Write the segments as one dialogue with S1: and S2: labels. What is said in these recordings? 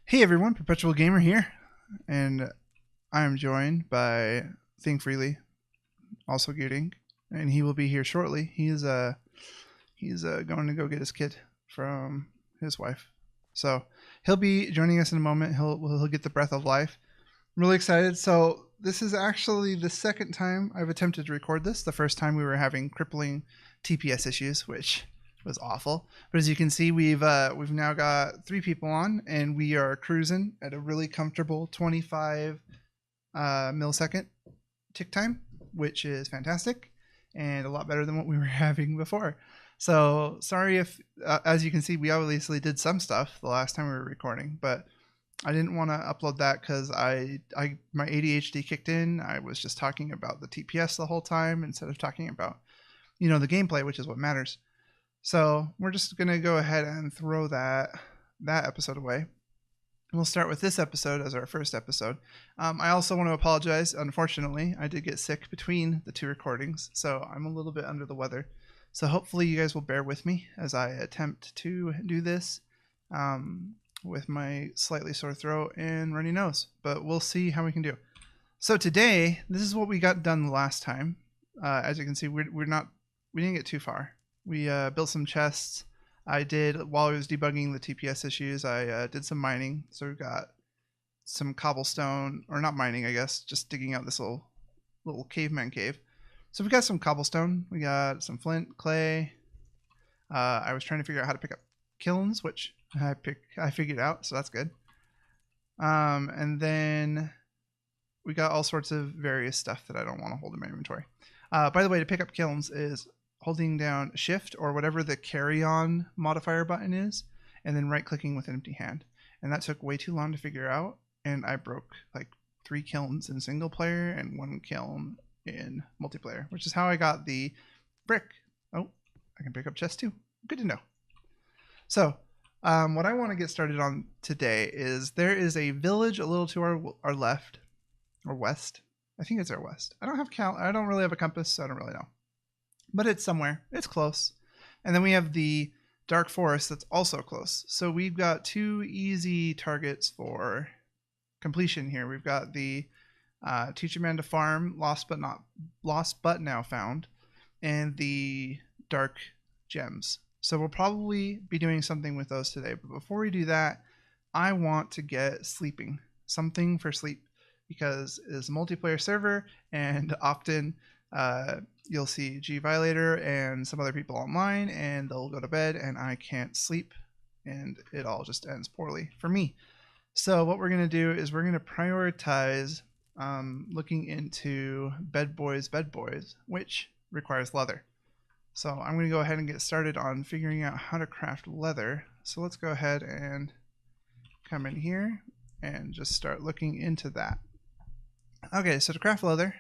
S1: Hey everyone, PerpetualGamer here, and I am joined by Think Freely, also Gearing, and he will be here shortly. He's going to go get his kid from his wife, so he'll be joining us in a moment. He'll get the breath of life. I'm really excited. So this is actually the second time I've attempted to record this. The first time we were having crippling TPS issues, which was awful. But as you can see, we've now got 3 people on, and we are cruising at a really comfortable 25 millisecond tick time, which is fantastic and a lot better than what we were having before. So sorry if, as you can see, we obviously did some stuff the last time we were recording, but I didn't want to upload that because my ADHD kicked in. I was just talking about the TPS the whole time instead of talking about the gameplay, which is what matters. So we're just gonna go ahead and throw that episode away. We'll start with this episode as our first episode. I also want to apologize. Unfortunately, I did get sick between the 2 recordings, so I'm a little bit under the weather. So hopefully you guys will bear with me as I attempt to do this with my slightly sore throat and runny nose. But we'll see how we can do. So today, this is what we got done the last time. As you can see, we didn't get too far. We built some chests. I did, while I was debugging the TPS issues, I did some mining. So we've got some cobblestone, or not mining, I guess, just digging out this little caveman cave. So we got some cobblestone. We got some flint, clay. I was trying to figure out how to pick up kilns, which I figured out, so that's good. And then we got all sorts of various stuff that I don't want to hold in my inventory. By the way, to pick up kilns is holding down shift or whatever the carry on modifier button is, and then right clicking with an empty hand. And that took way too long to figure out, and I broke like 3 kilns in single player and 1 kiln in multiplayer, which is how I got the brick. Oh, I can pick up chests too. Good to know. So what I want to get started on today is there is a village a little to our left or west. I think it's our west. I don't really have a compass, so I don't really know. But it's somewhere. It's close. And then we have the dark forest that's also close. So we've got 2 easy targets for completion here. We've got the teach a man to farm, lost but now found, and the dark gems. So we'll probably be doing something with those today. But before we do that, I want to get sleeping. Something for sleep. Because it's a multiplayer server, and often you'll see G Violator and some other people online, and they'll go to bed, and I can't sleep, and it all just ends poorly for me. So what we're going to do is we're going to prioritize looking into bed boys, which requires leather. So I'm going to go ahead and get started on figuring out how to craft leather. So let's go ahead and come in here and just start looking into that. Okay, so to craft leather,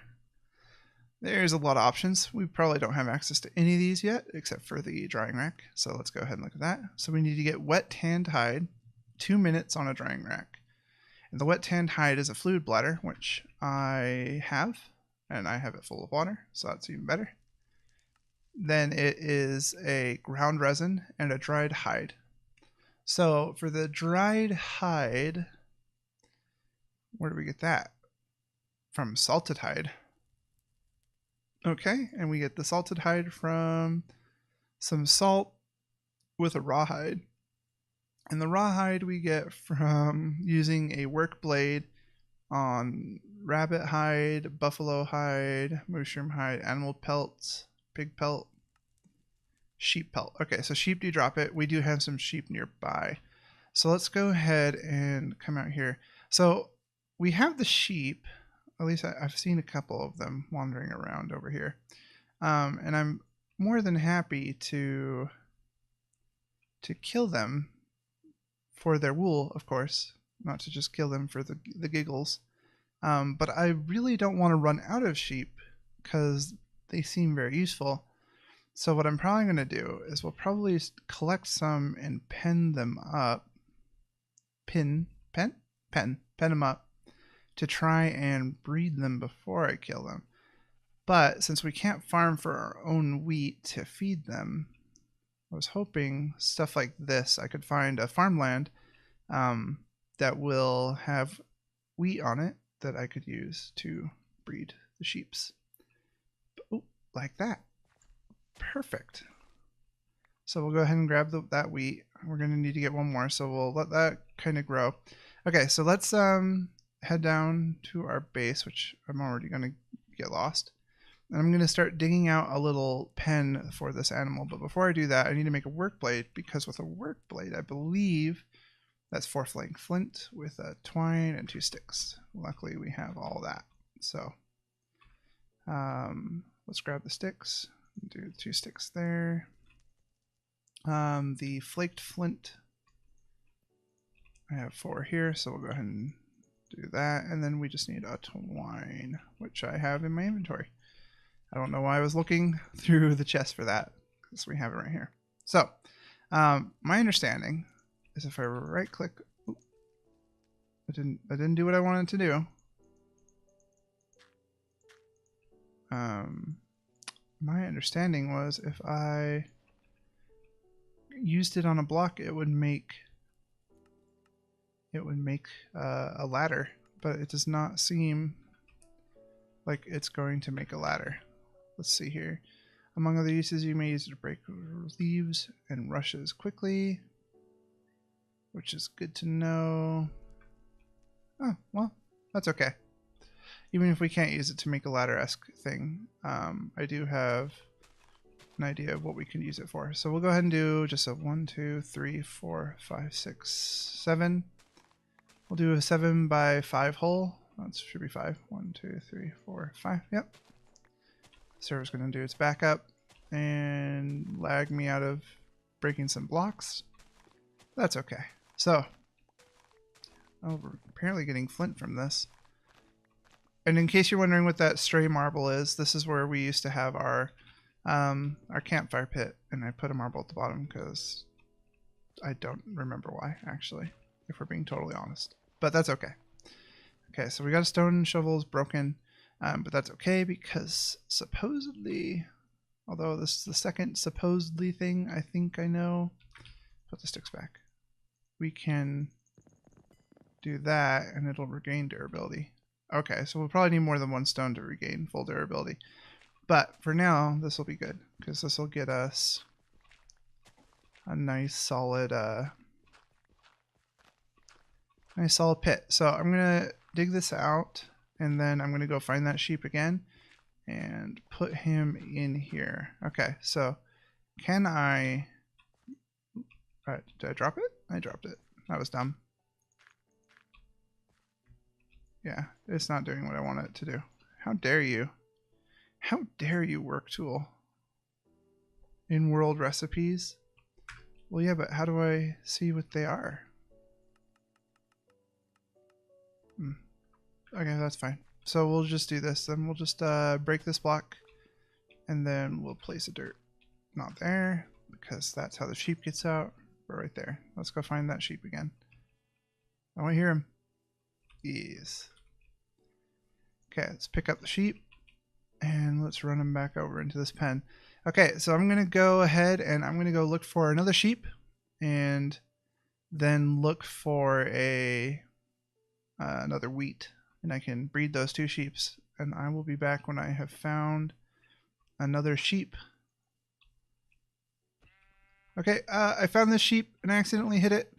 S1: there's a lot of options. We probably don't have access to any of these yet, except for the drying rack. So let's go ahead and look at that. So we need to get wet tanned hide, 2 minutes on a drying rack. And the wet tanned hide is a fluid bladder, which I have, and I have it full of water, so that's even better. Then it is a ground resin and a dried hide. So for the dried hide, where do we get that? From salted hide. Okay, and we get the salted hide from some salt with a rawhide. And the rawhide we get from using a work blade on rabbit hide, buffalo hide, mushroom hide, animal pelts, pig pelt, sheep pelt. Okay, so sheep do drop it. We do have some sheep nearby. So let's go ahead and come out here. So we have the sheep. At least I've seen a couple of them wandering around over here. And I'm more than happy to kill them for their wool, of course. Not to just kill them for the giggles. But I really don't want to run out of sheep because they seem very useful. So what I'm probably going to do is we'll probably collect some and pen them up. Pen them up. To try and breed them before I kill them. But since we can't farm for our own wheat to feed them, I was hoping stuff like this, I could find a farmland that will have wheat on it that I could use to breed the sheeps. Oh, like that. Perfect. So we'll go ahead and grab that wheat. We're going to need to get one more, so we'll let that kind of grow. Okay, so let's head down to our base, which I'm already going to get lost. And I'm going to start digging out a little pen for this animal. But before I do that, I need to make a work blade, because with a work blade, I believe that's 4 flank flint with a twine and 2 sticks. Luckily, we have all that. So let's grab the sticks. Do 2 sticks there. The flaked flint, I have 4 here, so we'll go ahead and do that. And then we just need a twine, which I have in my inventory. I don't know why I was looking through the chest for that, because we have it right here. So my understanding is if I right click, I didn't do what I wanted to do. My understanding was if I used it on a block, it would make a ladder, but it does not seem like it's going to make a ladder. Let's see here. Among other uses, you may use it to break leaves and rushes quickly, which is good to know. Oh, well, that's okay. Even if we can't use it to make a ladder-esque thing, I do have an idea of what we can use it for. So we'll go ahead and do just a 1, 2, 3, 4, 5, 6, 7. We'll do a 7 by 5 hole. That should be 5. 1, 2, 3, 4, 5. Yep. Server's going to do its backup and lag me out of breaking some blocks. That's okay. So, oh, we're apparently getting flint from this. And in case you're wondering what that stray marble is, this is where we used to have our campfire pit, and I put a marble at the bottom because I don't remember why, actually, if we're being totally honest. But that's okay. Okay, so we got a stone shovel is broken. But that's okay, because supposedly, although this is the second supposedly thing I think I know, put the sticks back. We can do that and it'll regain durability. Okay, so we'll probably need more than 1 stone to regain full durability. But for now, this will be good, because this will get us a nice solid pit. So I'm going to dig this out. And then I'm going to go find that sheep again and put him in here. Okay, so can I... did I drop it? I dropped it. That was dumb. Yeah, it's not doing what I want it to do. How dare you? How dare you, work tool? In-world recipes? Well, yeah, but how do I see what they are? Okay, that's fine. So we'll just do this. Then we'll just break this block, and then we'll place a dirt. Not there, because that's how the sheep gets out. But right there. Let's go find that sheep again. Oh, I hear him. Yes. Okay, let's pick up the sheep, and let's run him back over into this pen. Okay, so I'm going to go ahead, and I'm going to go look for another sheep, and then look for another wheat. And I can breed those 2 sheeps, and I will be back when I have found another sheep. Okay, I found this sheep and I accidentally hit it,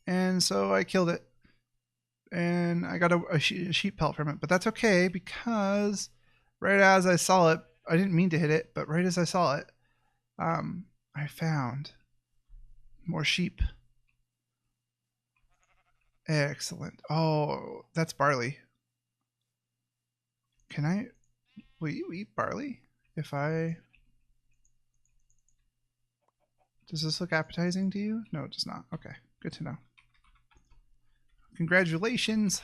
S1: and so I killed it. And I got a sheep pelt from it, but that's okay, because right as I saw it, I didn't mean to hit it, but right as I saw it, I found more sheep. Excellent. Oh, that's barley. Will you eat barley? Does this look appetizing to you? No, it does not. Okay, good to know. Congratulations.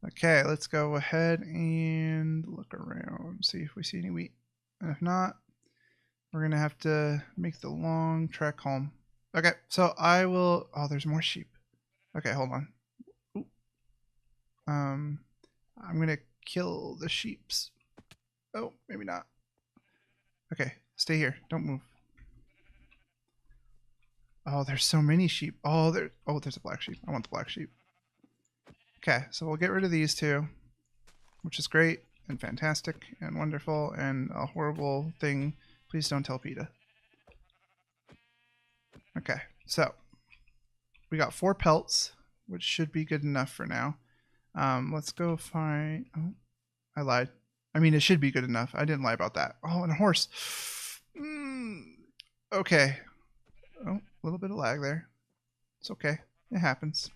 S1: Okay, let's go ahead and look around, see if we see any wheat. And if not, we're going to have to make the long trek home. Okay, so I will... Oh, there's more sheep. Okay, hold on. Ooh. I'm going to kill the sheeps. Oh, maybe not. Okay, stay here. Don't move. Oh, there's so many sheep. Oh, there's a black sheep. I want the black sheep. Okay, so we'll get rid of these two, which is great and fantastic and wonderful and a horrible thing. Please don't tell PETA. Okay, so we got 4 pelts, which should be good enough for now. Let's go find... Oh, I lied. I mean, it should be good enough. I didn't lie about that. Oh, and a horse. Okay. Oh, a little bit of lag there. It's okay. It happens.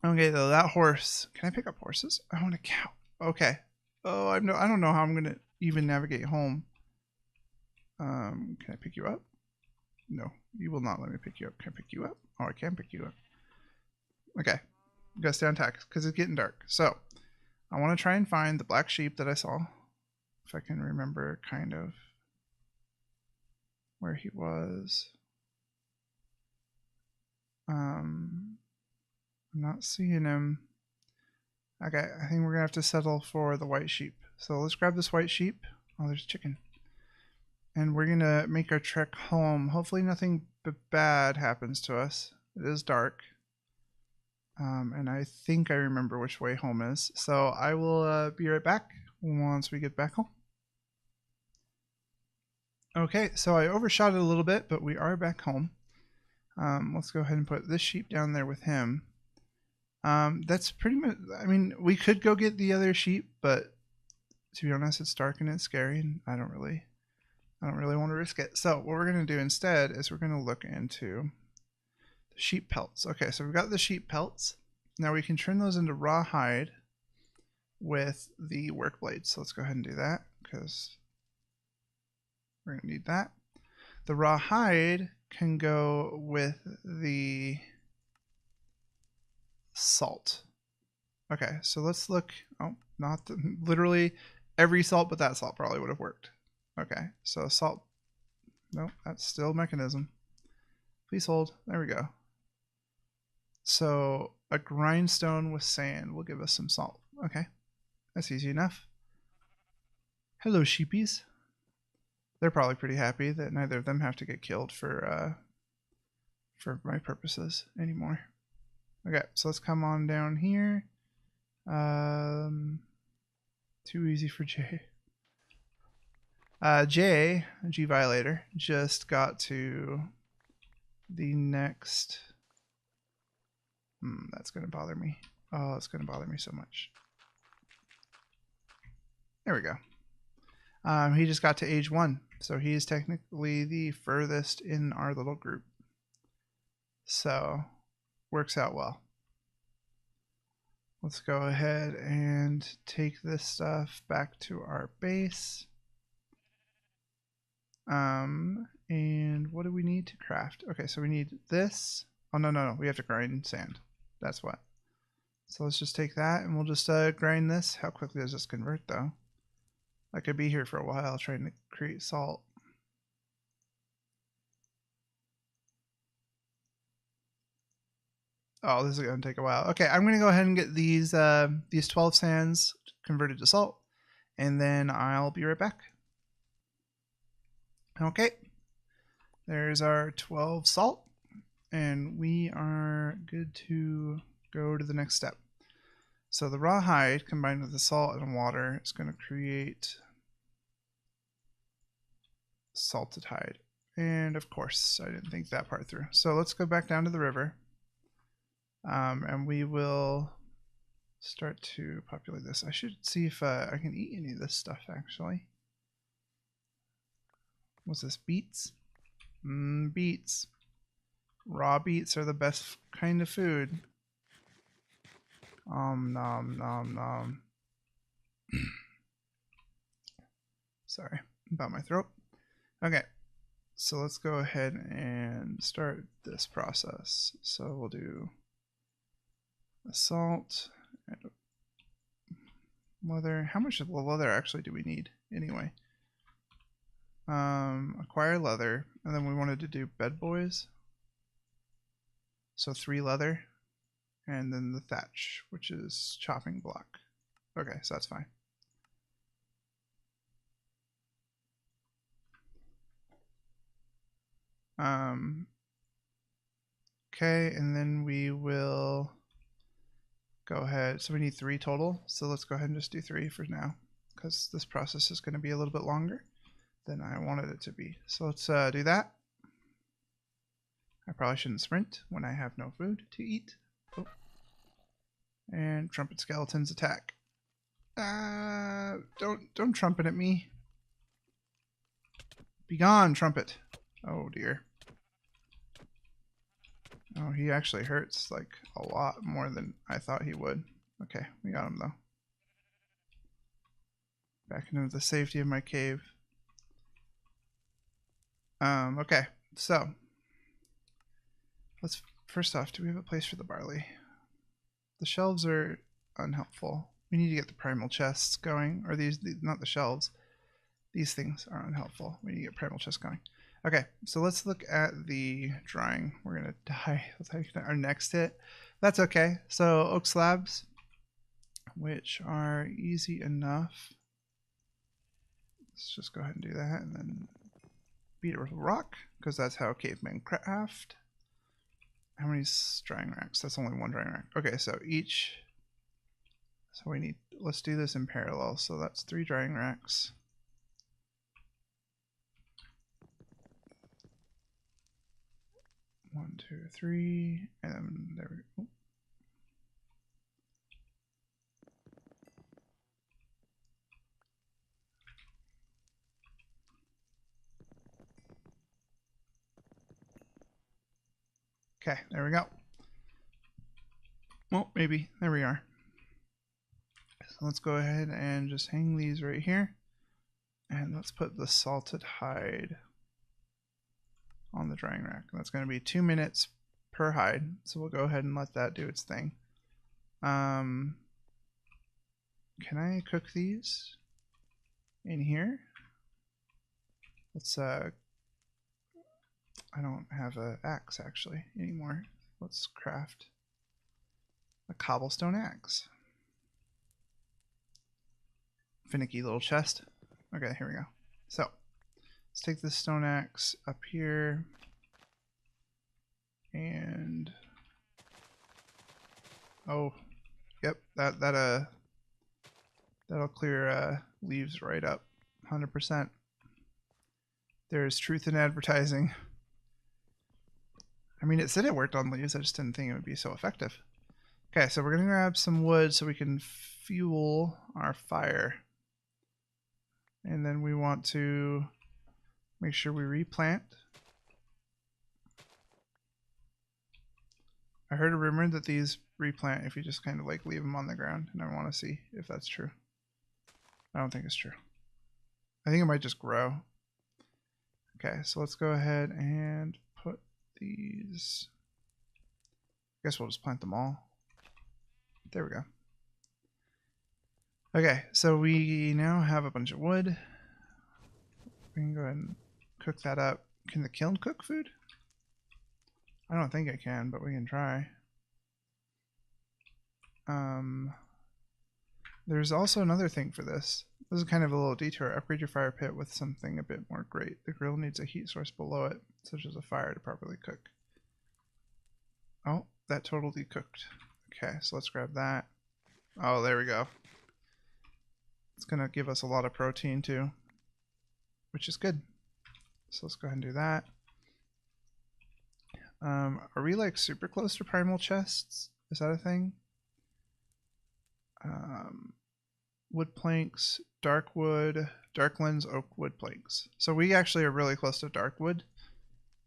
S1: Okay, though, that horse. Can I pick up horses? I want a cow. Okay. Oh, I don't know how I'm gonna even navigate home. Can I pick you up? No, you will not let me pick you up. Can I pick you up? Oh, I can pick you up. Okay. You gotta stay on tack because it's getting dark. So, I want to try and find the black sheep that I saw. If I can remember kind of where he was. I'm not seeing him. Okay, I think we're gonna have to settle for the white sheep. So let's grab this white sheep. Oh, there's chicken. And we're gonna make our trek home. Hopefully nothing bad happens to us. It is dark. And I think I remember which way home is. So I will be right back once we get back home. Okay, so I overshot it a little bit, but we are back home. Let's go ahead and put this sheep down there with him. That's pretty much, I mean, we could go get the other sheep, but to be honest, it's dark and it's scary, and I don't really want to risk it. So what we're going to do instead is we're going to look into the sheep pelts. Okay, so we've got the sheep pelts. Now we can turn those into raw hide with the work blades. So let's go ahead and do that because we're going to need that. The raw hide can go with the salt. Okay, so let's look. Oh, not literally every salt, but that salt probably would have worked. Okay, so salt. Nope, that's still mechanism. Please hold. There we go. So a grindstone with sand will give us some salt. Okay, that's easy enough. Hello, sheepies. They're probably pretty happy that neither of them have to get killed for my purposes anymore. Okay, so let's come on down here. Too easy for Jay. G Violator, just got to the next. That's going to bother me. Oh, it's going to bother me so much. There we go. He just got to age 1, so he is technically the furthest in our little group. So, works out well. Let's go ahead and take this stuff back to our base. And what do we need to craft? Okay, so we need this. Oh, no. We have to grind sand. That's what. So let's just take that and we'll just grind this. How quickly does this convert, though? I could be here for a while trying to create salt. Oh, this is going to take a while. Okay, I'm going to go ahead and get these 12 sands converted to salt, and then I'll be right back. Okay, there's our 12 salt, and we are good to go to the next step. So the raw hide combined with the salt and water is going to create salted hide. And of course, I didn't think that part through. So let's go back down to the river. And we will start to populate this. I should see if I can eat any of this stuff, actually. What's this? Beets? Beets. Raw beets are the best kind of food. Nom nom. Sorry about my throat. Okay, so let's go ahead and start this process. So we'll do the salt and leather. How much of the leather actually do we need anyway? Acquire leather, and then we wanted to do bed boys. So 3 leather, and then the thatch, which is chopping block. Okay, so that's fine. Okay, and then we will go ahead. So we need 3 total. So let's go ahead and just do 3 for now, because this process is going to be a little bit longer than I wanted it to be. So let's do that. I probably shouldn't sprint when I have no food to eat. Oh. And trumpet skeletons attack. Don't trumpet at me. Be gone, trumpet. Oh dear. Oh, he actually hurts like a lot more than I thought he would. Okay, we got him though. Back into the safety of my cave. Okay, so let's first off, do we have a place for the barley? The shelves are unhelpful. We need to get the primal chests going, or these not the shelves. These things are unhelpful. We need to get primal chests going. Okay, so let's look at the drawing. We're gonna die. Let's take our next hit. That's okay. So oak slabs, which are easy enough. Let's just go ahead and do that, and then beat it with a rock, because that's how cavemen craft. How many drying racks? That's only 1 drying rack. Okay, so each. So we need. Let's do this in parallel. So that's 3 drying racks. One, 2, 3, and then there we go. Okay, there we go. Well, maybe. There we are. So let's go ahead and just hang these right here. And let's put the salted hide on the drying rack. That's going to be 2 minutes per hide. So we'll go ahead and let that do its thing. Can I cook these in here? Let's I don't have an axe actually anymore. Let's craft a cobblestone axe. Finicky little chest. Okay, here we go. So let's take this stone axe up here and oh, yep, that'll clear leaves right up, 100%. There's truth in advertising. I mean, it said it worked on leaves. I just didn't think it would be so effective. Okay, so we're gonna grab some wood so we can fuel our fire. And then we want to make sure we replant. I heard a rumor that these replant if you just kind of like leave them on the ground, and I want to see if that's true. I don't think it's true. I think it might just grow. Okay, so let's go ahead and put these. I guess we'll just plant them all. There we go. Okay, so we now have a bunch of wood. We can go ahead and cook that up. Can the kiln cook food? I don't think it can, but we can try. There's also another thing for this. This is kind of a little detour. Upgrade your fire pit with something a bit more great. The grill needs a heat source below it, such as a fire, to properly cook. Oh, that totally cooked. Okay, so let's grab that. Oh, there we go. It's going to give us a lot of protein too, which is good. So let's go ahead and do that. Are we like super close to primal chests? Is that a thing? Wood planks, dark wood, darklands, oak wood planks. So we actually are really close to dark wood.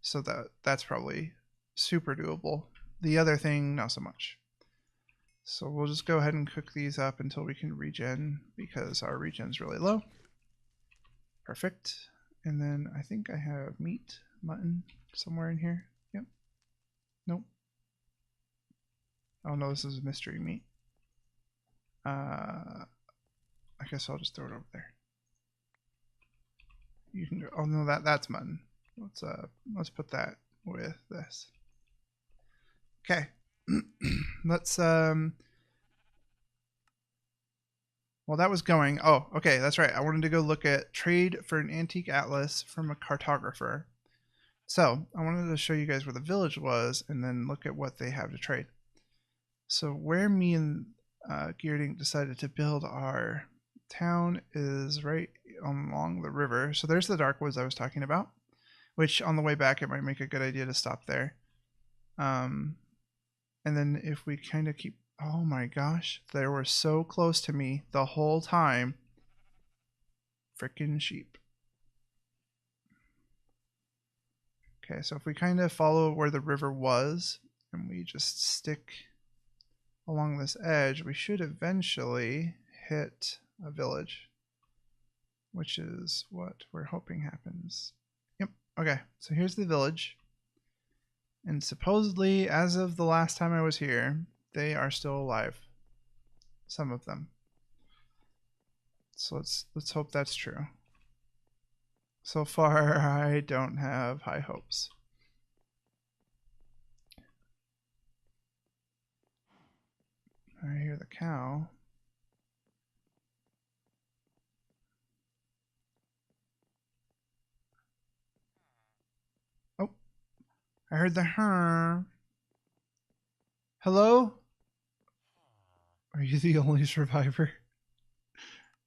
S1: So that's probably super doable. The other thing, not so much. So we'll just go ahead and cook these up until we can regen, because our regen's really low. Perfect. And then I think I have meat, mutton, somewhere in here. Yep. Nope. Oh no, this is mystery meat. I guess I'll just throw it over there. You can go. Oh no, that's mutton. Let's put that with this. Okay. Let's while that was going, oh, okay, that's right. I wanted to go look at trade for an antique atlas from a cartographer. So I wanted to show you guys where the village was and then look at what they have to trade. So where me and Geerdink decided to build our town is right along the river. So there's the dark woods I was talking about, which on the way back it might make a good idea to stop there. And then if we kind of keep, oh my gosh, they were so close to me the whole time. Frickin' sheep. Okay, so if we kind of follow where the river was and we just stick along this edge, we should eventually hit a village, which is what we're hoping happens. Yep. Okay, so here's the village. And supposedly, as of the last time I was here, they are still alive. Some of them. So let's hope that's true. So far, I don't have high hopes. I hear the cow. Oh, I heard the her. Hello? Are you the only survivor?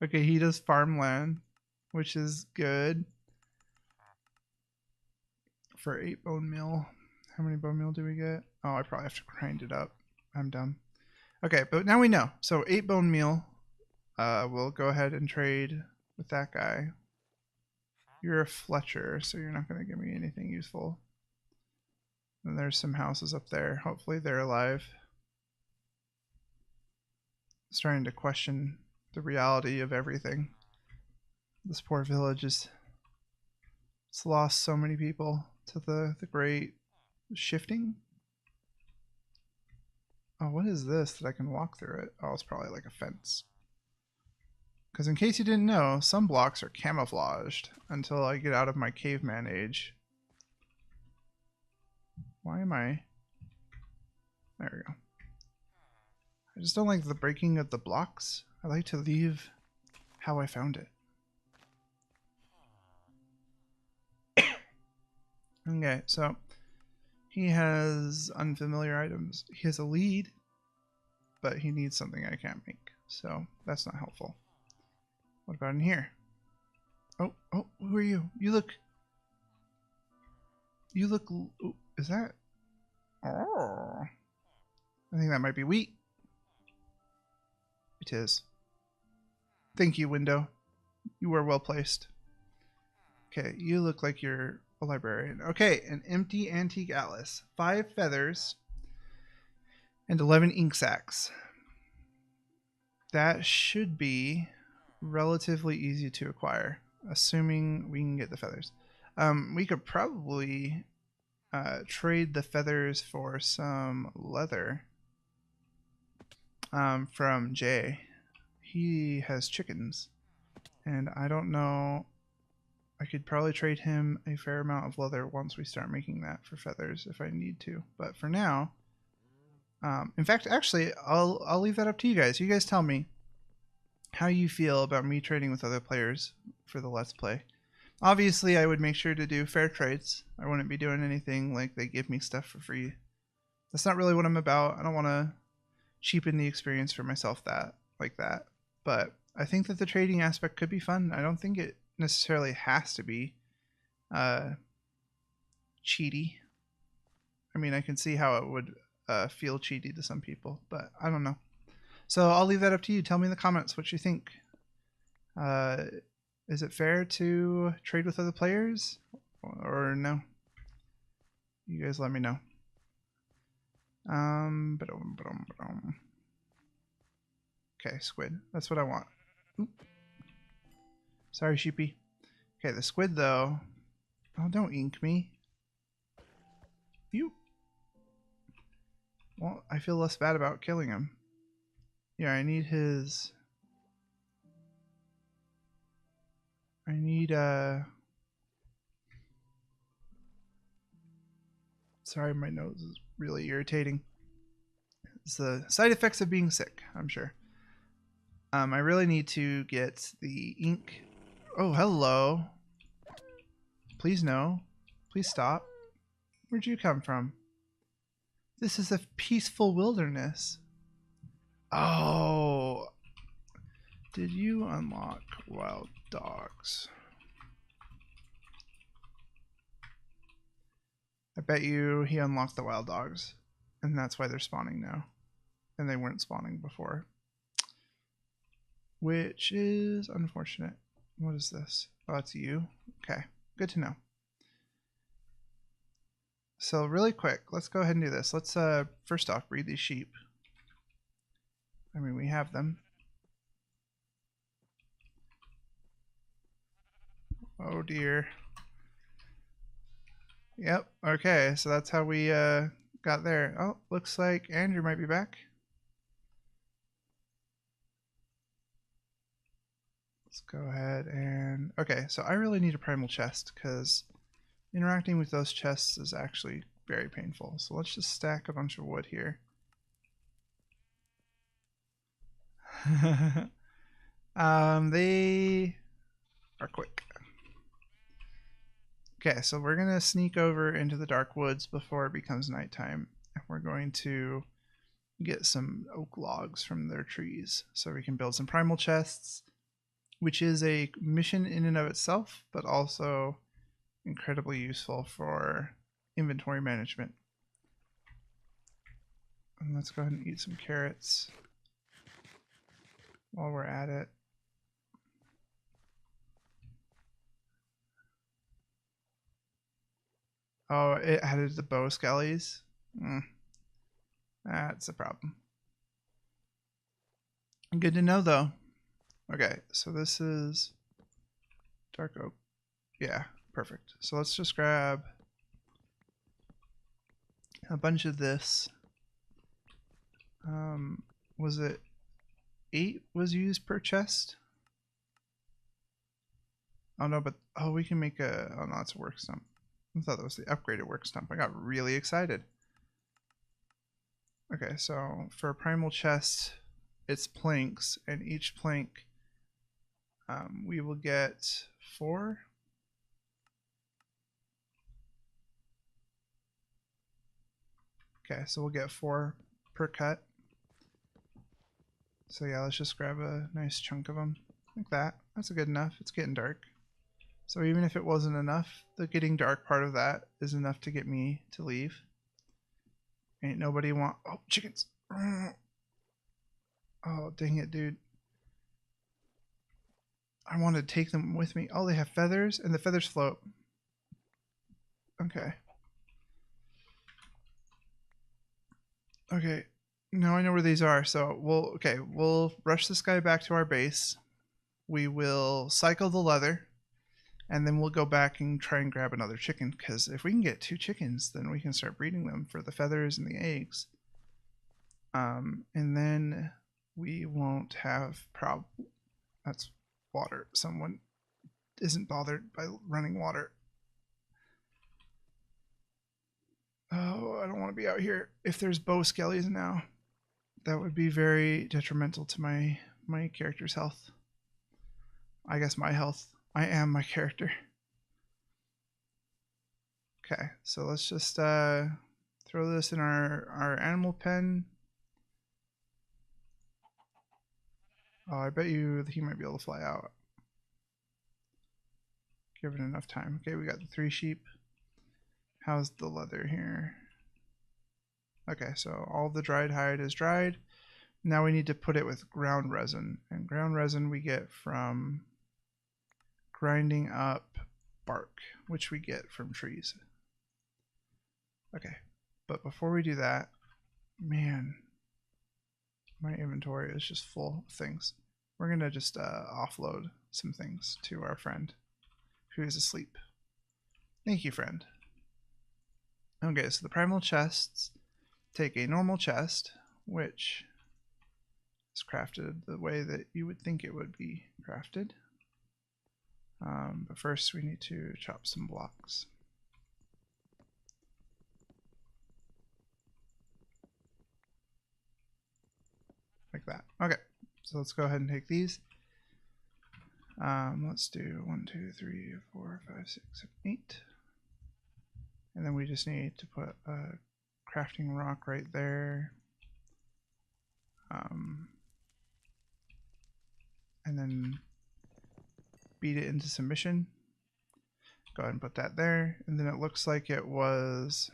S1: Okay, he does farmland, which is good. For 8 bone meal. How many bone meal do we get? Oh, I probably have to grind it up. I'm dumb. Okay, but now we know. So 8 bone meal. We'll go ahead and trade with that guy. You're a Fletcher, so you're not going to give me anything useful. And there's some houses up there. Hopefully they're alive. Starting to question the reality of everything. This poor village it's lost so many people to the great shifting. Oh, what is this that I can walk through it? Oh, it's probably like a fence. Because in case you didn't know, some blocks are camouflaged until I get out of my caveman age. Why am I... There we go. I just don't like the breaking of the blocks. I like to leave how I found it. Okay, so he has unfamiliar items. He has a lead, but he needs something I can't make. So that's not helpful. What about in here? Oh, who are you? You look, ooh, is that? Oh, I think that might be wheat. It is. Thank you, window. You were well placed. Okay, you look like you're a librarian. Okay, an empty antique atlas, 5 feathers, and 11 ink sacs. That should be relatively easy to acquire, assuming we can get the feathers. We could probably trade the feathers for some leather from Jay. He has chickens, and I don't know. I could probably trade him a fair amount of leather once we start making that for feathers if I need to. But for now, in fact, actually, I'll leave that up to you guys. You guys tell me how you feel about me trading with other players for the Let's Play. Obviously, I would make sure to do fair trades. I wouldn't be doing anything like they give me stuff for free. That's not really what I'm about. I don't want to cheapen the experience for myself like that. But I think that the trading aspect could be fun. I don't think it necessarily has to be cheaty. I mean, I can see how it would feel cheaty to some people, but I don't know. So I'll leave that up to you. Tell me in the comments what you think. Is it fair to trade with other players or no? You guys let me know. Okay, squid. That's what I want. Oop. Sorry, sheepy. Okay, the squid though. Oh, don't ink me. You. Well, I feel less bad about killing him. Yeah, I need his... I need, Sorry, my nose is really irritating. It's the side effects of being sick, I'm sure. I really need to get the ink. Oh, hello. Please no. Please stop. Where'd you come from? This is a peaceful wilderness. Oh. Did you unlock wild dogs? I bet you he unlocked the wild dogs. And that's why they're spawning now. And they weren't spawning before. Which is unfortunate. What is this? Oh, it's you? Okay. Good to know. So really quick, let's go ahead and do this. Let's first off breed these sheep. I mean, we have them. Oh dear. Yep. Okay, so that's how we got there. Oh, looks like Andrew might be back. Let's go ahead and... Okay, so I really need a primal chest because interacting with those chests is actually very painful. So let's just stack a bunch of wood here. They are quick. Okay, so we're going to sneak over into the dark woods before it becomes nighttime. And we're going to get some oak logs from their trees so we can build some primal chests, which is a mission in and of itself, but also incredibly useful for inventory management. And let's go ahead and eat some carrots while we're at it. Oh, it added the bow skellies. That's a problem. Good to know, though. Okay, so this is dark oak. Yeah, perfect. So let's just grab a bunch of this. Was it 8 was used per chest? Oh no, but we can make a... Oh no, it's a work stump. I thought that was the upgraded work stump. I got really excited. Okay, so for a primal chest, it's planks, and each plank we will get 4. Okay, so we'll get 4 per cut. So yeah, let's just grab a nice chunk of them like that. That's good enough. It's getting dark. So even if it wasn't enough, the getting dark part of that is enough to get me to leave. Ain't nobody want... Oh, chickens. Oh, dang it, dude. I want to take them with me. Oh, they have feathers, and the feathers float. Okay. Okay. Now I know where these are. So we'll rush this guy back to our base. We will cycle the leather, and then we'll go back and try and grab another chicken, because if we can get 2 chickens, then we can start breeding them for the feathers and the eggs. And then we won't have that's water. Someone isn't bothered by running water. Oh, I don't want to be out here. If there's bow skellies now, that would be very detrimental to my character's health. I guess my health. I am my character. Okay, so let's just throw this in our animal pen. Oh, I bet you he might be able to fly out. Give it enough time. Okay, we got the 3 sheep. How's the leather here? Okay, so all the dried hide is dried. Now we need to put it with ground resin. And ground resin we get from grinding up bark, which we get from trees. Okay, but before we do that, man, my inventory is just full of things. We're going to just offload some things to our friend who is asleep. Thank you, friend. Okay, so the primal chests take a normal chest, which is crafted the way that you would think it would be crafted. But first we need to chop some blocks. Like that. Okay, so let's go ahead and take these. Let's do 1, 2, 3, 4, 5, 6, 7, 8. And then we just need to put a crafting rock right there. And then beat it into submission. Go ahead and put that there. And then it looks like it was...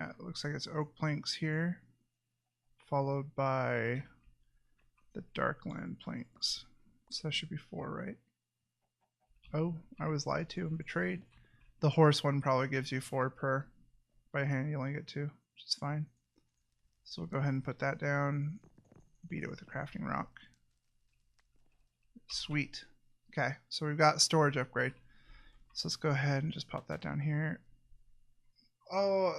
S1: Yeah, it looks like it's oak planks here, followed by the darkland planks. So that should be 4, right? Oh, I was lied to and betrayed. The horse one probably gives you 4 per by handling it too, which is fine. So we'll go ahead and put that down, beat it with a crafting rock. Sweet. Okay, so we've got storage upgrade. So let's go ahead and just pop that down here. Oh,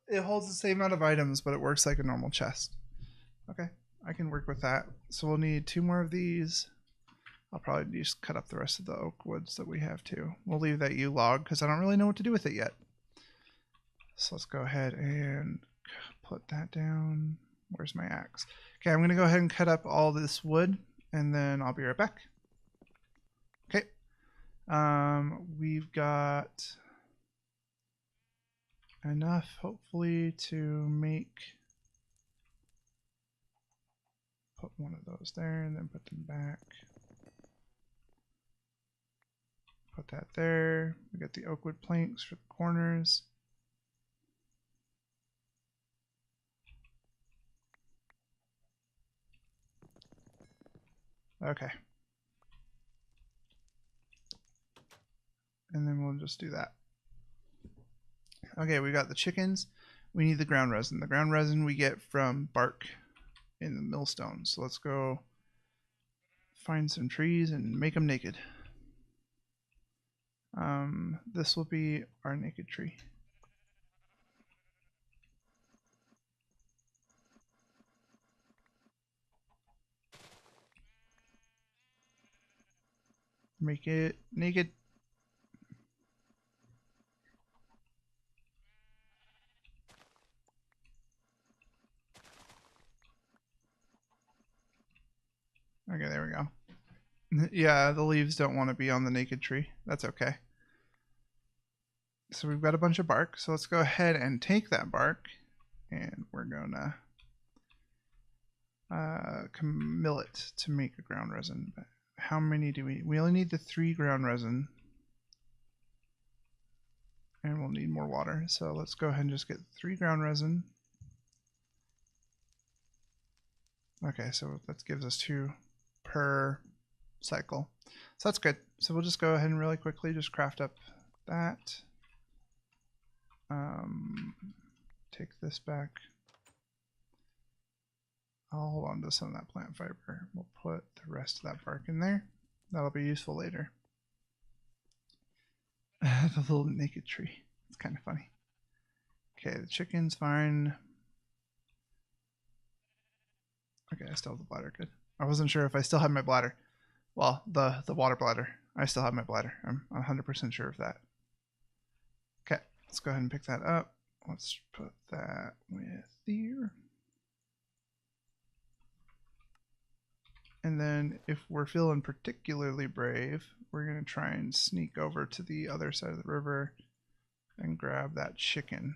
S1: it holds the same amount of items, but it works like a normal chest. Okay, I can work with that. So we'll need 2 more of these. I'll probably just cut up the rest of the oak woods that we have too. We'll leave that U log because I don't really know what to do with it yet. So let's go ahead and put that down. Where's my axe? Okay, I'm going to go ahead and cut up all this wood and then I'll be right back. Okay. We've got enough hopefully to make, put one of those there and then put them back. Put that there. We got the oak wood planks for the corners. Okay. And then we'll just do that. Okay, we got the chickens. We need the ground resin. The ground resin we get from bark in the millstone. So let's go find some trees and make them naked. This will be our naked tree. Make it naked. Okay, there we go. Yeah, the leaves don't want to be on the naked tree. That's okay. So we've got a bunch of bark. So let's go ahead and take that bark and we're gonna mill it to make a ground resin. But how many do we only need the 3 ground resin and we'll need more water. So let's go ahead and just get 3 ground resin. Okay, so that gives us 2 per cycle. So that's good. So we'll just go ahead and really quickly just craft up that. Take this back. I'll hold on to some of that plant fiber. We'll put the rest of that bark in there. That'll be useful later. The little naked tree. It's kind of funny. Okay, the chicken's fine. Okay, I still have the bladder. Good. I wasn't sure if I still had my bladder. Well, the water bladder. I still have my bladder. I'm 100% sure of that. Okay, let's go ahead and pick that up. Let's put that with here. And then if we're feeling particularly brave, we're going to try and sneak over to the other side of the river and grab that chicken.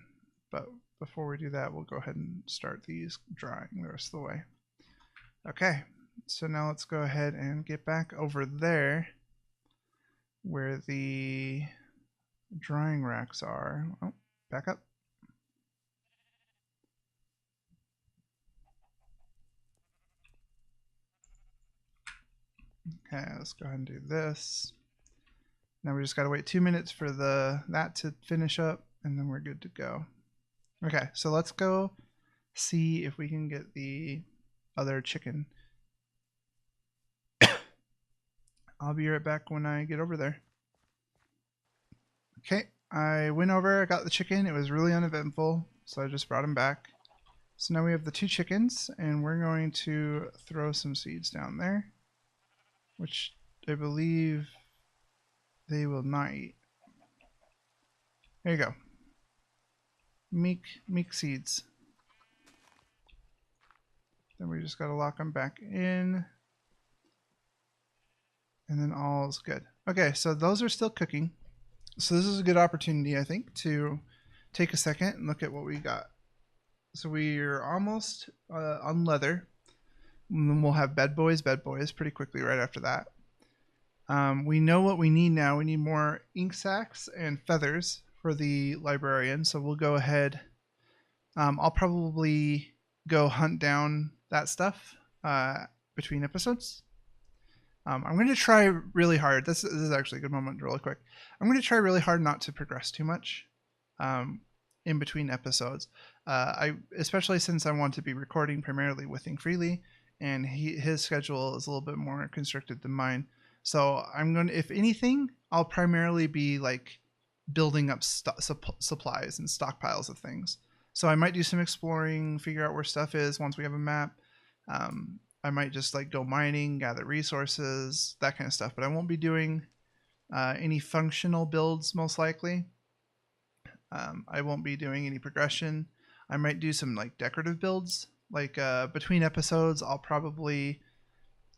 S1: But before we do that, we'll go ahead and start these drying the rest of the way. Okay, so now let's go ahead and get back over there where the drying racks are. Oh, back up. Okay, let's go ahead and do this. Now we just got to wait 2 minutes for that to finish up, and then we're good to go. Okay, so let's go see if we can get the other chicken. I'll be right back when I get over there. Okay, I went over, I got the chicken. It was really uneventful, so I just brought him back. So now we have the 2 chickens, and we're going to throw some seeds down there, which I believe they will not eat. There you go. Meek seeds. Then we just got to lock them back in. And then all's good. Okay, so those are still cooking. So this is a good opportunity, I think, to take a second and look at what we got. So we're almost on leather. And then we'll have bed boys pretty quickly right after that. We know what we need now. We need more ink sacs and feathers for the librarian. So we'll go ahead. I'll probably go hunt down that stuff between episodes. I'm going to try really hard. This is actually a good moment, really quick. I'm going to try really hard not to progress too much in between episodes. Especially since I want to be recording primarily with Think Freely, and his schedule is a little bit more constricted than mine. So I'm going to, if anything, I'll primarily be like building up supplies and stockpiles of things. So I might do some exploring, figure out where stuff is once we have a map. I might just like go mining, gather resources, that kind of stuff. But I won't be doing any functional builds, most likely. I won't be doing any progression. I might do some like decorative builds. Like between episodes, I'll probably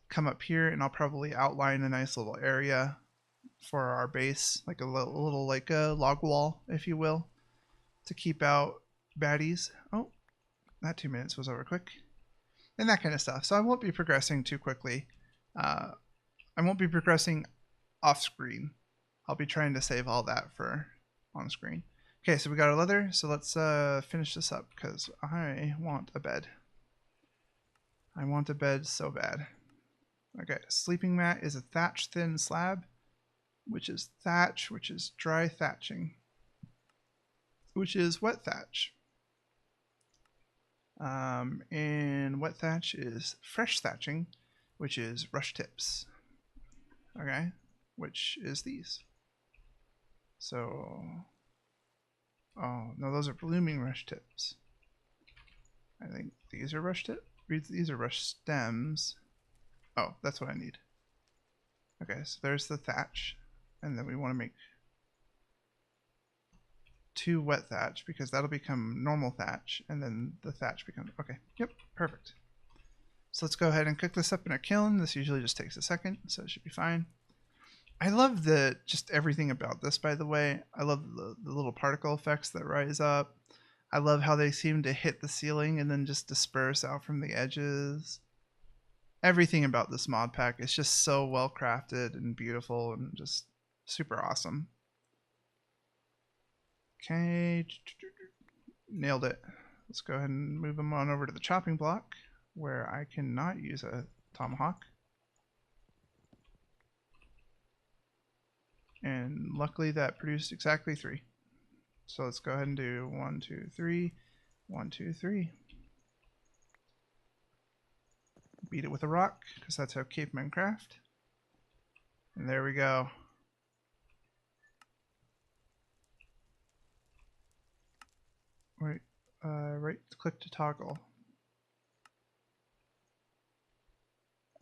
S1: come up here and I'll probably outline a nice little area for our base, like a little like a log wall, if you will, to keep out baddies. Oh, that 2 minutes was over quick. And that kind of stuff. So I won't be progressing too quickly. I won't be progressing off screen. I'll be trying to save all that for on screen. Okay, so we got our leather. So let's finish this up because I want a bed. I want a bed so bad. Okay, sleeping mat is a thatch thin slab, which is thatch, which is dry thatching, which is wet thatch. And wet thatch is fresh thatching, which is rush tips. Okay, which is these. So, oh no, those are blooming rush tips. I think these are rush tips. These are rush stems. Oh, that's what I need. Okay, so there's the thatch, and then we want to make 2 wet thatch because that'll become normal thatch, and then the thatch becomes okay. Yep, perfect. So let's go ahead and cook this up in a kiln. This usually just takes a second, so it should be fine. I love just everything about this, by the way. I love the little particle effects that rise up. I love how they seem to hit the ceiling and then just disperse out from the edges. Everything about this mod pack is just so well crafted and beautiful and just super awesome. Okay, nailed it. Let's go ahead and move them on over to the chopping block where I cannot use a tomahawk. And luckily that produced exactly 3. So let's go ahead and do 1, 2, 3, 1, 2, 3. Beat it with a rock because that's how cavemen craft. And there we go. Wait, right click to toggle.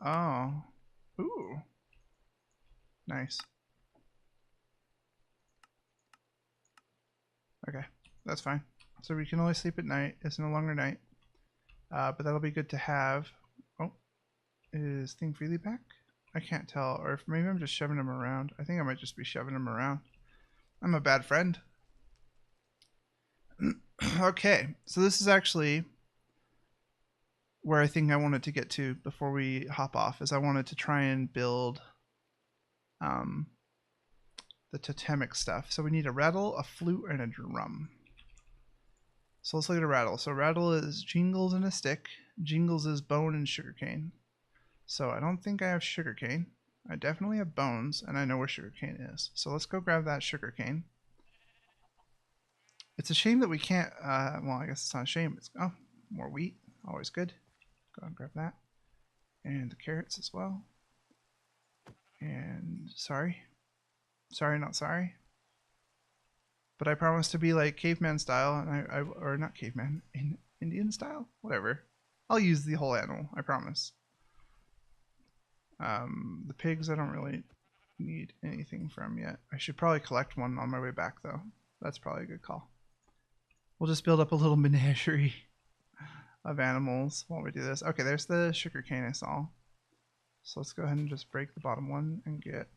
S1: Oh, ooh, nice. Okay, that's fine. So we can only sleep at night. It's no longer night. But that'll be good to have. Oh, is Think Freely back? I can't tell. Or if maybe I'm just shoving him around. I think I might just be shoving him around. I'm a bad friend. Okay, so this is actually where I think I wanted to get to before we hop off. Is I wanted to try and build the totemic stuff. So we need a rattle, a flute, and a drum. So let's look at a rattle. So rattle is jingles and a stick. Jingles is bone and sugarcane. So I don't think I have sugarcane. I definitely have bones, and I know where sugarcane is. So let's go grab that sugarcane. It's a shame that we can't, well, I guess it's not a shame. It's, oh, more wheat. Always good. Go and grab that. And the carrots as well. And sorry, not sorry. But I promise to be like caveman style, and or not caveman, in Indian style, whatever. I'll use the whole animal, I promise. The pigs I don't really need anything from yet. I should probably collect one on my way back though. That's probably a good call. We'll just build up a little menagerie of animals while we do this. Okay, there's the sugarcane I saw. So let's go ahead and just break the bottom one and get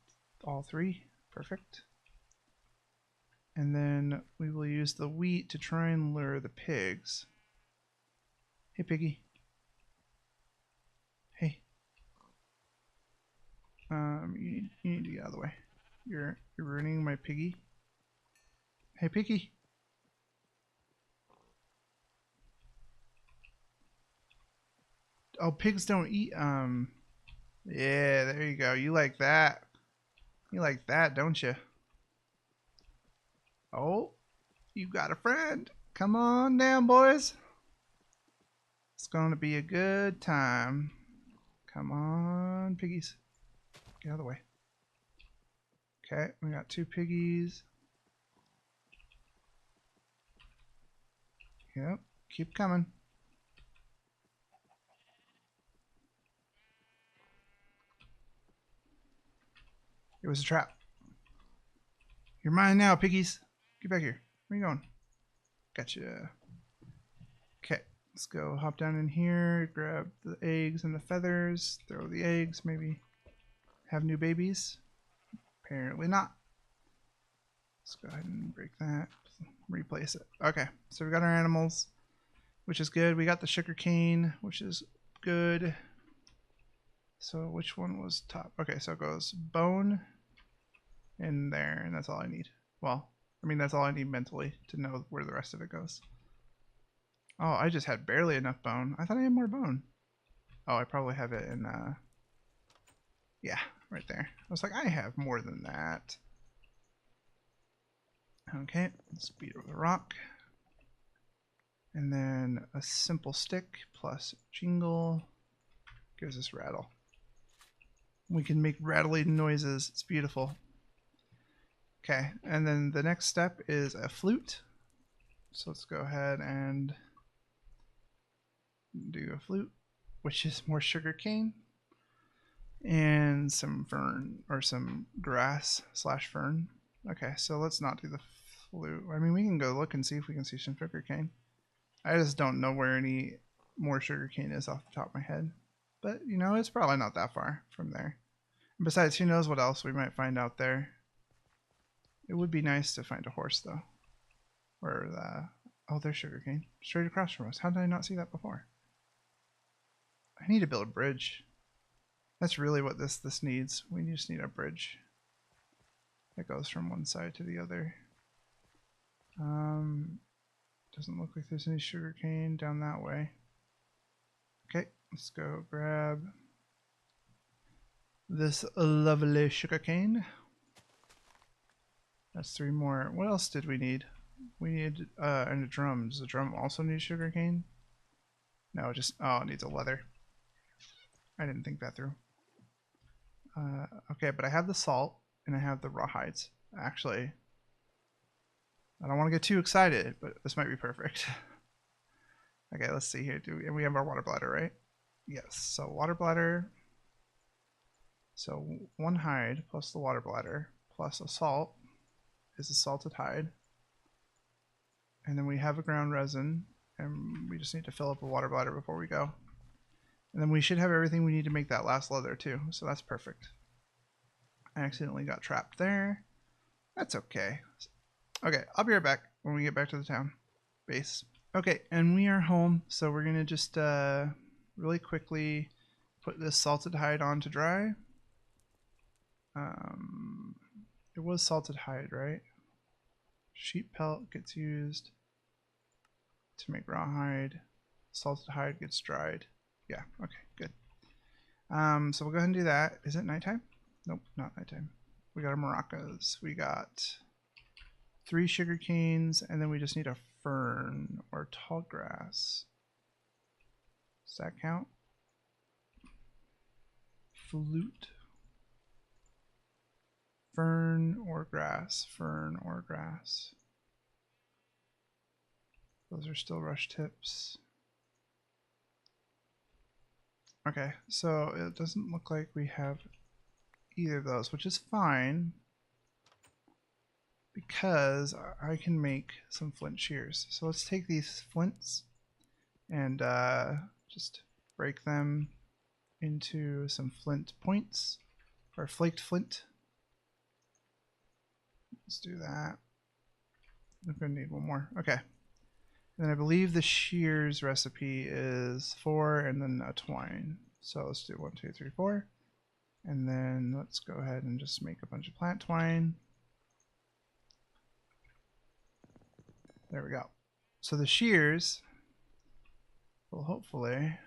S1: all 3. Perfect. And then we will use the wheat to try and lure the pigs. Hey, piggy. Hey. You need to get out of the way. You're ruining my piggy. Hey, piggy. Oh, pigs don't eat. Yeah, there you go. You like that. You like that, don't you? Oh, you got a friend. Come on down, boys. It's going to be a good time. Come on, piggies. Get out of the way. Okay, we got 2 piggies. Yep, keep coming. It was a trap. You're mine now, piggies. Get back here. Where are you going? Gotcha. Okay, let's go hop down in here, grab the eggs and the feathers, throw the eggs, maybe have new babies. Apparently not. Let's go ahead and break that, replace it. Okay, so we got our animals, which is good. We got the sugar cane, which is good. So which one was top? Okay, so it goes bone in there, and that's all I need. Well, I mean, that's all I need mentally to know where the rest of it goes. Oh, I just had barely enough bone. I thought I had more bone. Oh, I probably have it in, yeah, right there. I was like, I have more than that. Okay, let's beat it with a rock. And then a simple stick plus jingle gives us rattle. We can make rattling noises. It's beautiful. Okay, and then the next step is a flute. So let's go ahead and do a flute, which is more sugar cane and some fern or some grass slash fern. Okay, so let's not do the flute. I mean, we can go look and see if we can see some sugar cane. I just don't know where any more sugar cane is off the top of my head. But, you know, it's probably not that far from there. And besides, who knows what else we might find out there. It would be nice to find a horse, though. Or, oh, there's sugarcane. Straight across from us. How did I not see that before? I need to build a bridge. That's really what this needs. We just need a bridge that goes from one side to the other. Doesn't look like there's any sugarcane down that way. Okay, let's go grab this lovely sugarcane. That's 3 more. What else did we need? We need and a drum. Does the drum also need sugarcane? No, just it needs a leather. I didn't think that through. Okay, but I have the salt and I have the rawhides. Actually, I don't want to get too excited, but this might be perfect. Okay, let's see here. And we have our water bladder, right? Yes. So water bladder. So 1 hide plus the water bladder plus a salt is a salted hide. And then we have a ground resin, and we just need to fill up a water bladder before we go. And then we should have everything we need to make that last leather too, so that's perfect. I accidentally got trapped there. That's okay. Okay, I'll be right back when we get back to the town base. Okay, and we are home, so we're gonna just really quickly put this salted hide on to dry. It was salted hide, right? Sheep pelt gets used to make rawhide. Salted hide gets dried. Yeah, okay, good. So we'll go ahead and do that. Is it nighttime? Nope, not nighttime. We got our maracas. We got 3 sugar canes, and then we just need a fern or tall grass. Does that count? Flute. Fern or grass. Fern or grass. Those are still rush tips. Okay, so it doesn't look like we have either of those, which is fine because I can make some flint shears. So let's take these flints and just break them into some flint points, or flaked flint. Let's do that. I'm gonna need one more. Okay. And I believe the shears recipe is 4 and then a twine. So let's do 1, 2, 3, 4. And then let's go ahead and just make a bunch of plant twine. There we go. So the shears will hopefully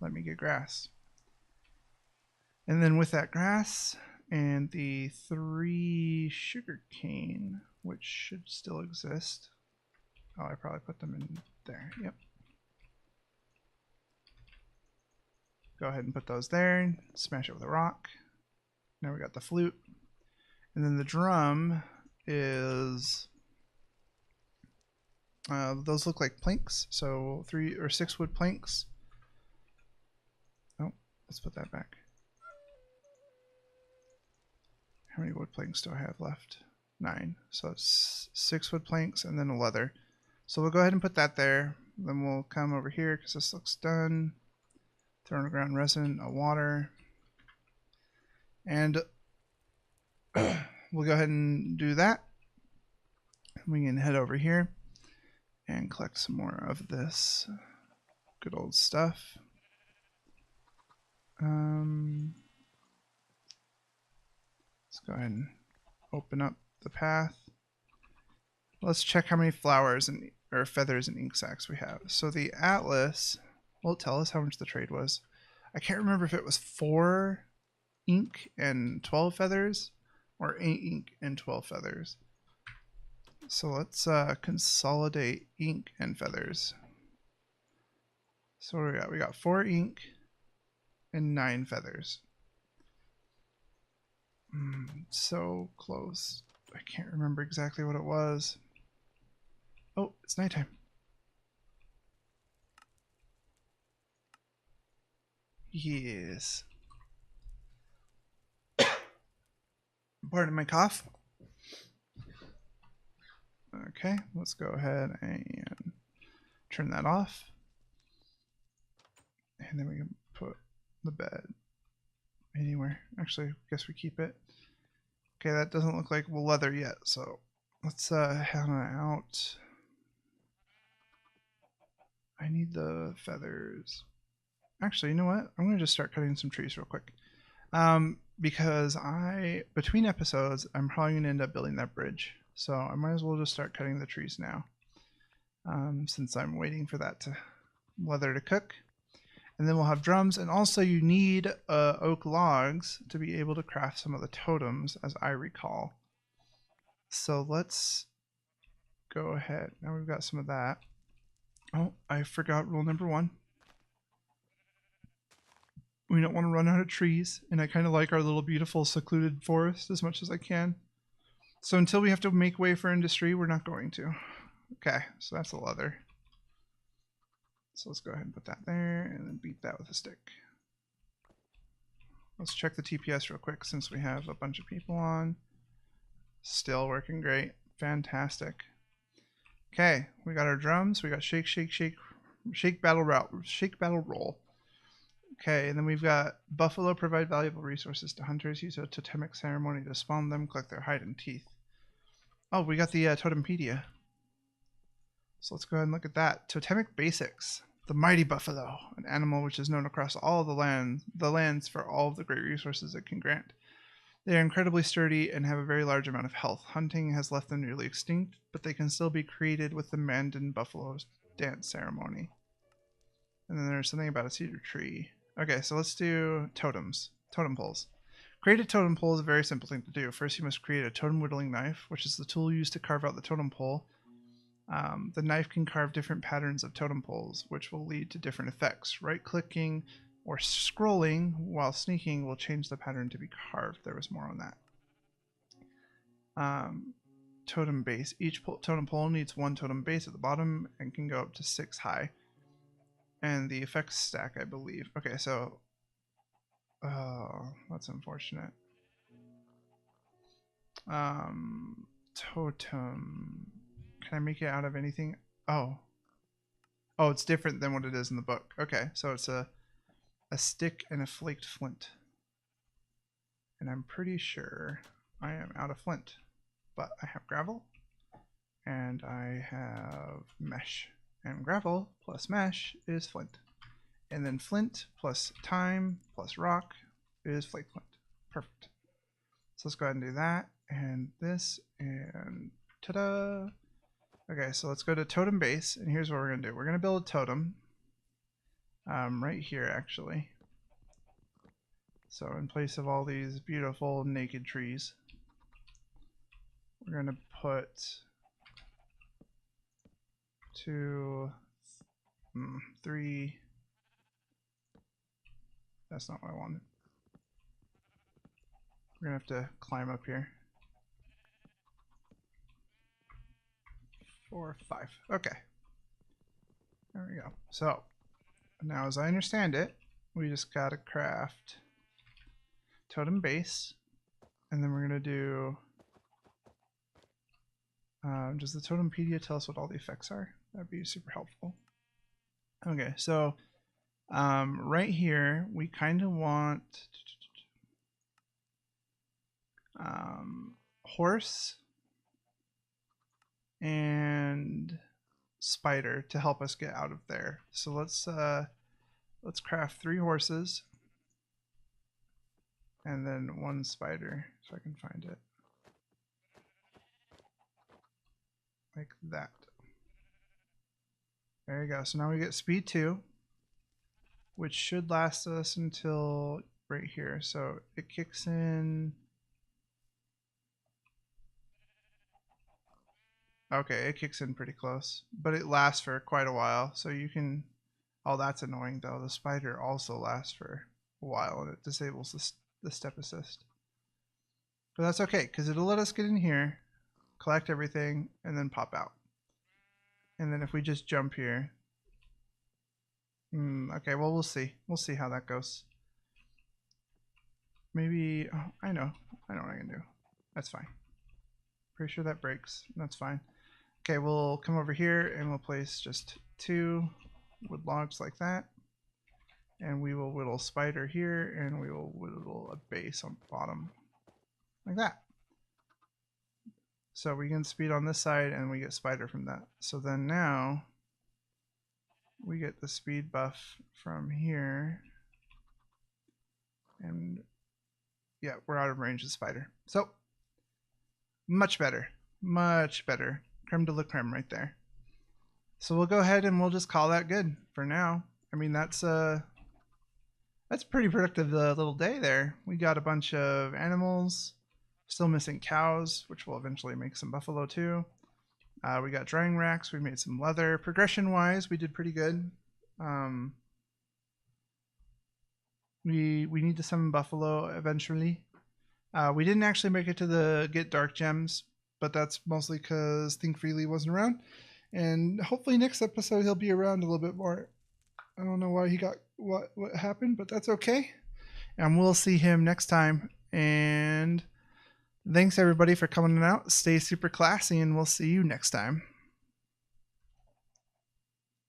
S1: let me get grass. And then with that grass and the 3 sugar cane, which should still exist. Oh, I probably put them in there. Yep. Go ahead and put those there. Smash it with a rock. Now we got the flute. And then the drum is... those look like planks. So 3 or 6 wood planks. Oh, let's put that back. How many wood planks do I have left? 9. So it's 6 wood planks and then a leather. So we'll go ahead and put that there. Then we'll come over here because this looks done. Throw in a ground resin, a water. And we'll go ahead and do that. We can head over here and collect some more of this good old stuff. Let's go ahead and open up the path. Let's check how many flowers and or feathers and ink sacs we have. So the atlas will tell us how much the trade was. I can't remember if it was 4 ink and 12 feathers or 8 ink and 12 feathers. So let's consolidate ink and feathers. So what do we got? We got 4 ink and 9 feathers. So close. I can't remember exactly what it was. Oh, it's nighttime. Yes. Pardon my cough. Okay, let's go ahead and turn that off. And then we can put the bed anywhere. Actually, I guess we keep it. Okay, that doesn't look like leather yet, so let's head on out. I need the feathers. Actually, you know what? I'm going to just start cutting some trees real quick. Because between episodes, I'm probably going to end up building that bridge. So I might as well just start cutting the trees now. Since I'm waiting for that leather to cook. And then we'll have drums. And also you need oak logs to be able to craft some of the totems, as I recall. So let's go ahead. Now we've got some of that. Oh, I forgot rule number 1. We don't want to run out of trees, and I kind of like our little beautiful secluded forest as much as I can. So until we have to make way for industry, we're not going to. Okay, so that's the leather. So let's go ahead and put that there, and then beat that with a stick. Let's check the TPS real quick since we have a bunch of people on. Still working great. Fantastic. Okay, we got our drums. We got shake, shake, shake, shake, battle route, shake, battle roll. Okay, and then we've got buffalo provide valuable resources to hunters. Use a totemic ceremony to spawn them, collect their hide and teeth. Oh, we got the Totempedia. So let's go ahead and look at that. Totemic basics. The mighty buffalo, an animal which is known across all the lands for all of the great resources it can grant. They are incredibly sturdy and have a very large amount of health. Hunting has left them nearly extinct, but they can still be created with the Mandan buffalo's dance ceremony. And then there's something about a cedar tree. Okay, so let's do totems. Totem poles. Create a totem pole is a very simple thing to do. First, you must create a totem whittling knife, which is the tool used to carve out the totem pole. The knife can carve different patterns of totem poles, which will lead to different effects. Right-clicking or scrolling while sneaking will change the pattern to be carved. There was more on that. Totem base. Each totem pole needs 1 totem base at the bottom and can go up to 6 high. And the effects stack, I believe. Okay, so... Oh, that's unfortunate. Totem... Can I make it out of anything? Oh. Oh, it's different than what it is in the book. Okay, so it's a stick and a flaked flint. And I'm pretty sure I am out of flint. but I have gravel and I have mesh. And gravel plus mesh is flint. And then flint plus time plus rock is flake flint. Perfect. So let's go ahead and do that and this and ta-da. Okay, so let's go to totem base, and here's what we're going to do. We're going to build a totem right here, actually. So in place of all these beautiful naked trees, we're going to put 2, 3. That's not what I wanted. We're going to have to climb up here. 4, 5. Okay. There we go. So now, as I understand it, we just got to craft totem base, and then we're going to do does the Totempedia tell us what all the effects are? That'd be super helpful. Okay, so right here we kind of want horse and spider to help us get out of there. So let's craft 3 horses and then 1 spider, if I can find it. Like that. There you go. So now we get speed 2, which should last us until right here. So it kicks in. Okay, it kicks in pretty close, but it lasts for quite a while. So you can. Oh, that's annoying though. The spider also lasts for a while, and it disables the step assist. But that's okay, because it'll let us get in here, collect everything, and then pop out. And then if we just jump here, okay, well, we'll see. We'll see how that goes. Maybe, oh, I know what I can do. That's fine. Pretty sure that breaks. That's fine. Okay, we'll come over here and we'll place just 2 wood logs like that. And we will whittle spider here, and we will whittle a base on the bottom. Like that. So we get speed on this side, and we get spider from that. So then now we get the speed buff from here, and yeah, we're out of range of spider. So much better, creme de la creme right there. So we'll go ahead and we'll just call that good for now. I mean, that's a pretty productive little day there. We got a bunch of animals. Still missing cows, which will eventually make some buffalo too. We got drying racks. We made some leather. Progression wise, we did pretty good. We need to summon buffalo eventually. We didn't actually make it to the get dark gems, but that's mostly because Think Freely wasn't around. And hopefully next episode he'll be around a little bit more. I don't know why he got what happened, but that's okay. And we'll see him next time. And thanks everybody for coming out. Stay super classy, and we'll see you next time.